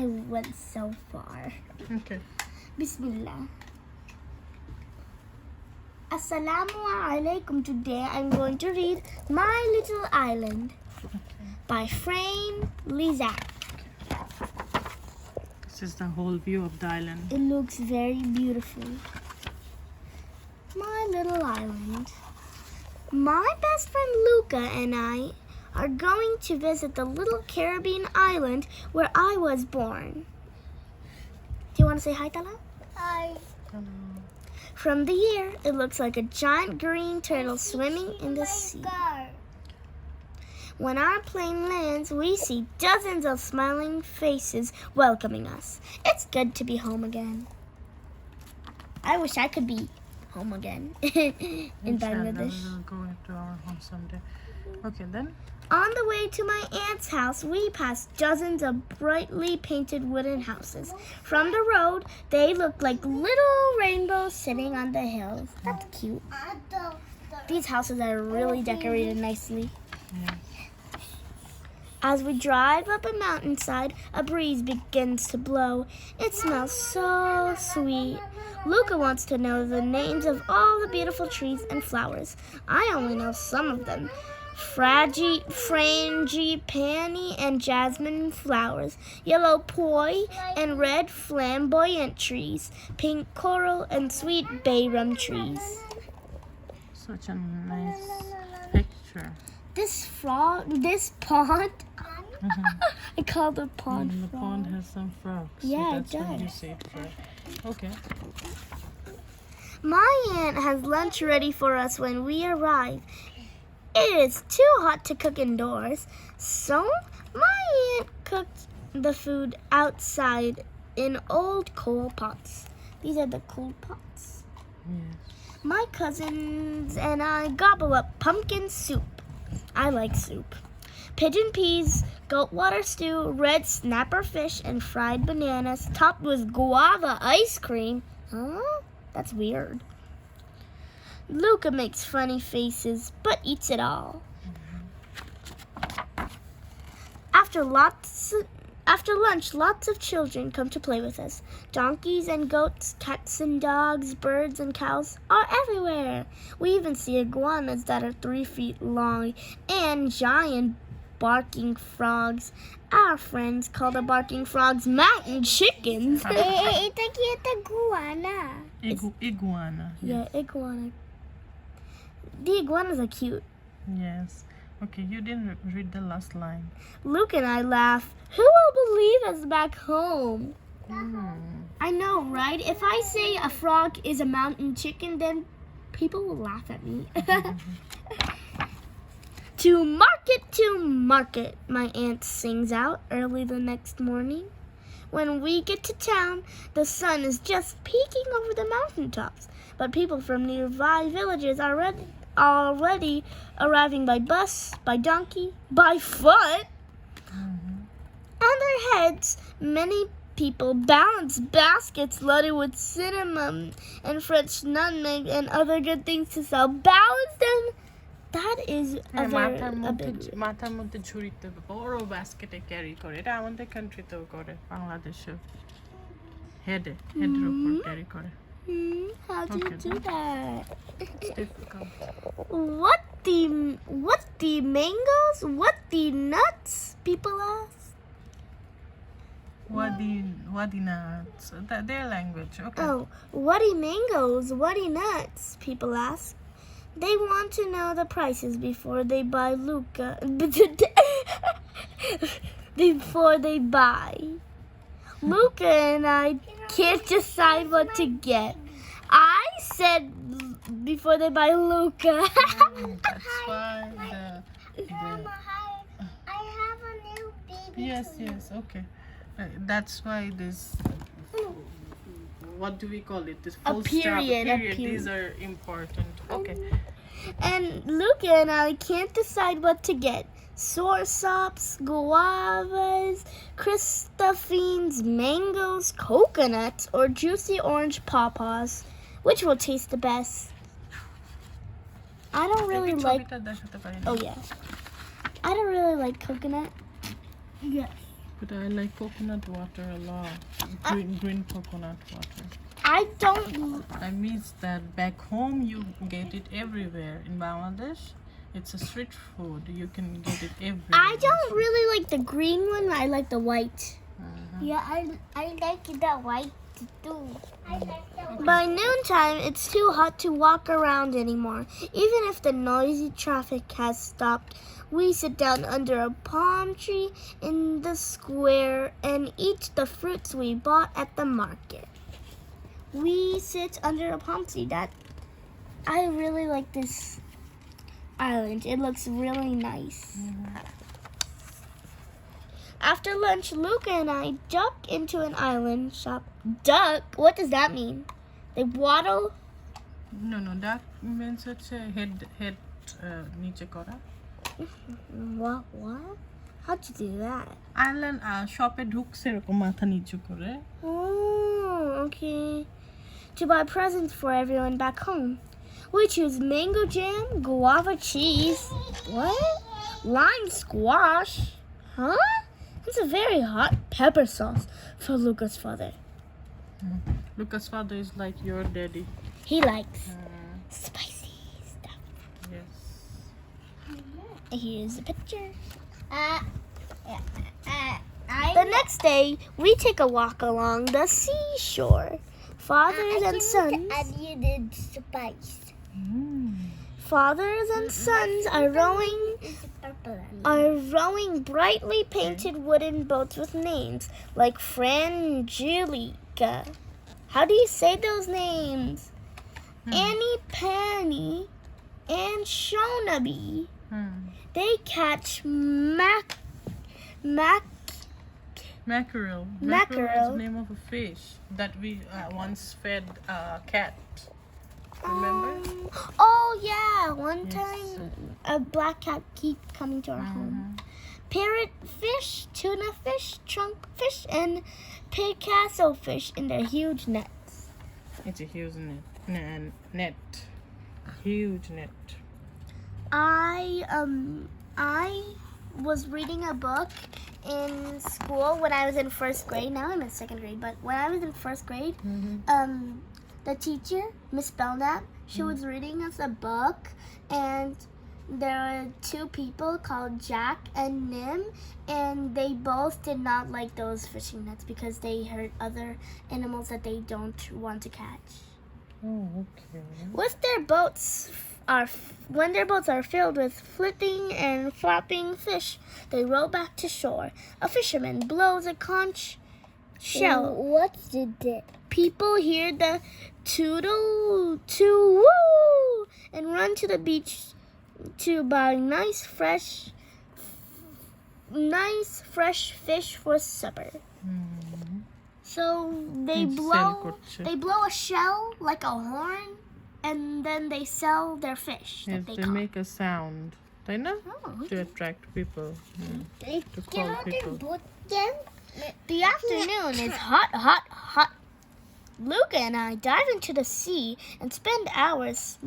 I went so far. Okay. Bismillah. Assalamu alaikum. Today I'm going to read My Little Island by Frame Lizak. This is the whole view of the island. It looks very beautiful. My little island. My best friend Luca and I are going to visit the little Caribbean island where I was born. Do you want to say hi, Tala? Hi. From the air, it looks like a giant green turtle swimming in the sea. When our plane lands, we see dozens of smiling faces welcoming us. It's good to be home again. I wish I could be home again in Bangladesh. We'll go to our home someday. Okay, then. On the way to my aunt's house, we passed dozens of brightly painted wooden houses. From the road, they looked like little rainbows sitting on the hills. That's cute. These houses are really decorated nicely. Yeah. As we drive up a mountainside, a breeze begins to blow. It smells so sweet. Luca wants to know the names of all the beautiful trees and flowers. I only know some of them. Frangipani and jasmine flowers, yellow poi and red flamboyant trees, pink coral and sweet bayrum trees. Such a nice picture. This pond, I call the pond The frog. pond has some frogs. Yeah, so that's it why you does. say frog. Okay. My aunt has lunch ready for us when we arrive. It is too hot to cook indoors, so my aunt cooked the food outside in old coal pots. These are the coal pots. Yes. My cousins and I gobble up pumpkin soup. I like soup. Pigeon peas, goat water stew, red snapper fish, and fried bananas topped with guava ice cream. Huh? That's weird. Luca makes funny faces, but eats it all. After lunch, lots of children come to play with us. Donkeys and goats, cats and dogs, birds and cows are everywhere. We even see iguanas that are 3 feet long and giant barking frogs. Our friends call the barking frogs mountain chickens. It's a iguana. Iguana. Yeah, iguana. The iguanas are cute. Yes. Okay, you didn't read the last line. Luke and I laugh. Who will believe us back home? I know, right? If I say a frog is a mountain chicken, then people will laugh at me. To market, my aunt sings out early the next morning. When we get to town, the sun is just peeking over the mountaintops, but people from nearby villages are already arriving by bus, by donkey, by foot. On their heads, many people balance baskets loaded with cinnamon and French nutmeg and other good things to sell. Balance them. That is a big মাথার মধ্যে ঝুড়িতে বড় বাস্কেটে carry করে এটা আমাদের কান্ট্রিতেও করে বাংলাদেশেও হেডের উপর ক্যারি করে How do you do that? It's difficult. What the mangoes? What the nuts? People ask. Wadi nuts. Their language. Okay. Oh, whatty mangoes? Whatty nuts? People ask. They want to know the prices before they buy Luca. Before they buy. Luca and I can't decide what to get. I said before they buy Luca. That's why Grandma, hi. I have a new baby. Yes, okay. That's why this. What do we call it? This full period, stop a period. period. These are important. Okay. And Luca and I can't decide what to get. Soursops, guavas, Christophines, mangoes, coconuts, or juicy orange pawpaws. Which will taste the best? I don't really like. Oh yeah, I don't really like coconut. Yes. But I like coconut water a lot. Green coconut water. I don't. I miss that back home you get it everywhere. In Bangladesh, it's a street food. You can get it everywhere. I don't really like the green one. I like the white. Yeah, I like that white too. I like the By noontime, it's too hot to walk around anymore. Even if the noisy traffic has stopped, we sit down under a palm tree in the square and eat the fruits we bought at the market. We sit under a palm tree. I really like this island. It looks really nice. After lunch, Luca and I duck into an island shop. Duck? What does that mean? They waddle? No, that means it's a head niche kora. What? How'd you do that? Island shop e ঢুকছে এরকম মাথা নিচু করে. Oh, okay. To buy presents for everyone back home. We choose mango jam, guava cheese. What? Lime squash? Huh? It's a very hot pepper sauce for Luca's father. Lucas' father is like your daddy. He likes spicy stuff. Yes. Here's a picture. The next day, we take a walk along the seashore. Fathers and sons. Onion spice. Fathers and sons are rowing brightly painted wooden boats with names like Frangelica. How do you say those names? Annie Penny and Shonaby. They catch Mackerel. Mackerel. Mackerel is the name of a fish that we once fed a cat. Remember? Oh yeah, one time a black cat keep coming to our home. Parrot fish, tuna fish, trunk fish, and Picasso fish in their huge nets. It's a huge net. Huge net. I was reading a book in school when I was in first grade. Now I'm in second grade, but when I was in first grade, the teacher, Miss Belknap, she was reading us a book, and there were two people called Jack and Nim, and they both did not like those fishing nets because they hurt other animals that they don't want to catch. Oh, okay. When their boats are filled with flipping and flopping fish, they row back to shore. A fisherman blows a conch shell. What's it? People hear the toodle-too-woo and run to the beach to buy nice fresh fish for supper. So they blow a shell like a horn, and then they sell their fish that Yes, they they caught. make a sound. They know to attract people. To call people. The afternoon is hot. Luca and I dive into the sea and spend hours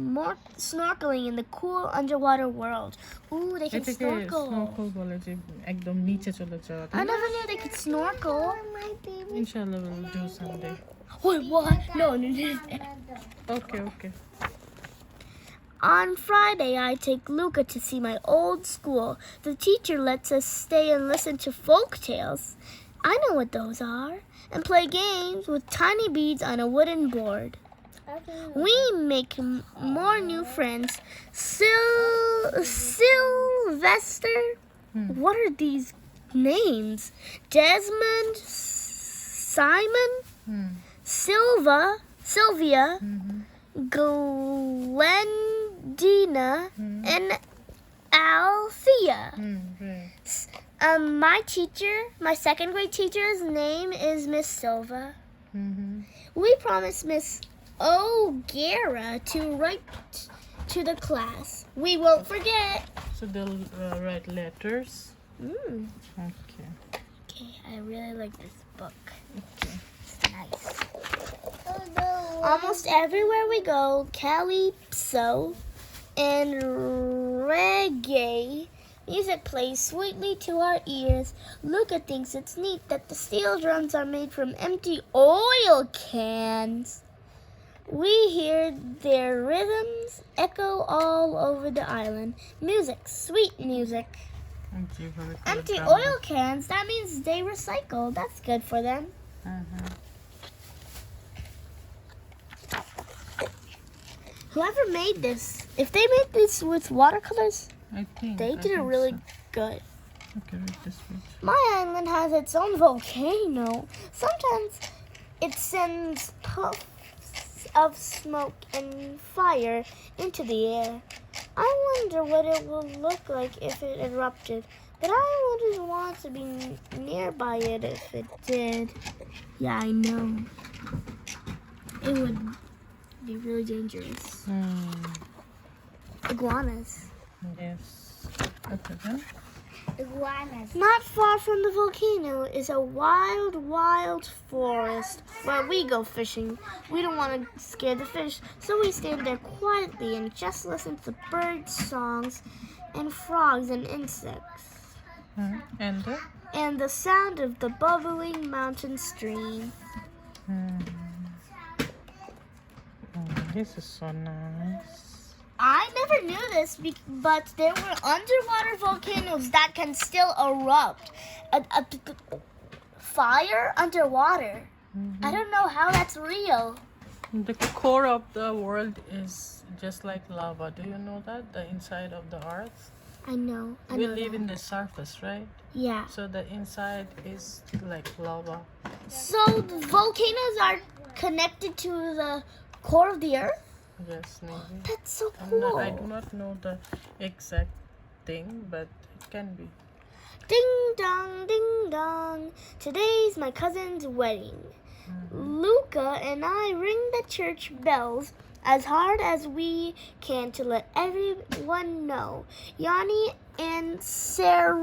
snorkeling in the cool underwater world. Ooh, they can এটাকে snorkel. snorkel বলে যে একদম নিচে চলে যাওয়া. I never knew they could snorkel. Inshallah we'll do someday. Wait, what? No. Okay. On Friday, I take Luca to see my old school. The teacher lets us stay and listen to folk tales. I know what those are. And play games with tiny beads on a wooden board. We make more new friends. Sylvester? What are these names? Desmond? Simon? Sylvia? Glendina? And Althea. My second grade teacher's name is Miss Silva. We promised Miss O'Gara to write to the class. We won't forget. So they'll write letters. Okay. Okay, I really like this book. Okay. It's nice. Almost everywhere we go, calypso and reggae Music plays sweetly to our ears. Luca thinks it's neat that the steel drums are made from empty oil cans. We hear their rhythms echo all over the island. Music, sweet music. Empty oil cans, that means they recycle. That's good for them. Whoever made this, if they made this with watercolors, I think they did it really good. Okay, read this page. My island has its own volcano. Sometimes it sends puffs of smoke and fire into the air. I wonder what it will look like if it erupted, but I wouldn't want to be nearby it if it did. Yeah, I know. It would be really dangerous. Iguanas. Yes. Okay then. Iguanas. Not far from the volcano is a wild, wild forest where we go fishing. We don't want to scare the fish, so we stand there quietly and just listen to birds' songs and frogs and insects. And the sound of the bubbling mountain stream. This is so nice. I never knew this, but there were underwater volcanoes that can still erupt. Fire underwater. I don't know how that's real. The core of the world is just like lava. Do you know that? The inside of the earth. I know. We live in the surface, right? Yeah. So the inside is like lava. So the volcanoes are connected to the core of the earth? Yes, maybe. That's so cool. I do not know the exact thing, but it can be. Ding dong, ding dong. Today's my cousin's wedding. Luca and I ring the church bells as hard as we can to let everyone know. Yanni and Sarita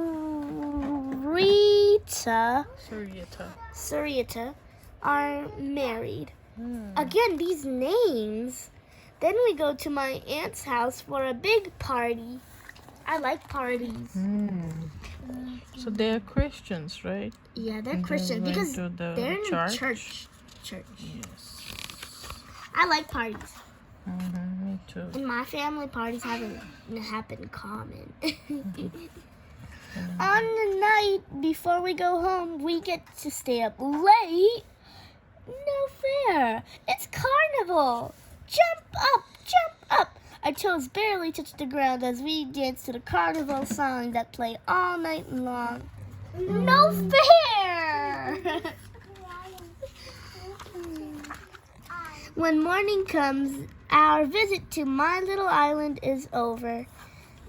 are married. Again, these names. Then we go to my aunt's house for a big party. I like parties. So they're Christians, right? Yeah, they're And Christian they because went to the they're in church. church. Yes. I like parties. Me too. In my family, parties haven't happened common. On the night before we go home, we get to stay up late. No fair. It's carnival. Jump up, jump up. Our toes barely touch the ground as we dance to the carnival songs that play all night long. No fair! When morning comes, our visit to my little island is over.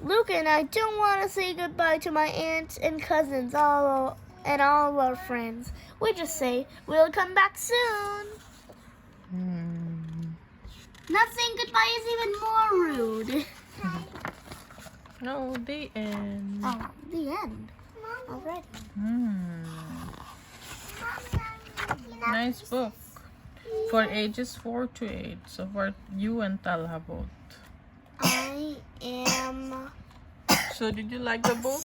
Luca and I don't want to say goodbye to my aunts and cousins and all our friends. We just say we'll come back soon. Not saying goodbye is even more rude. No, the end. Oh, the end. Already. Nice book. For ages 4 to 8. So for you and Talha both. I am So did you like the book?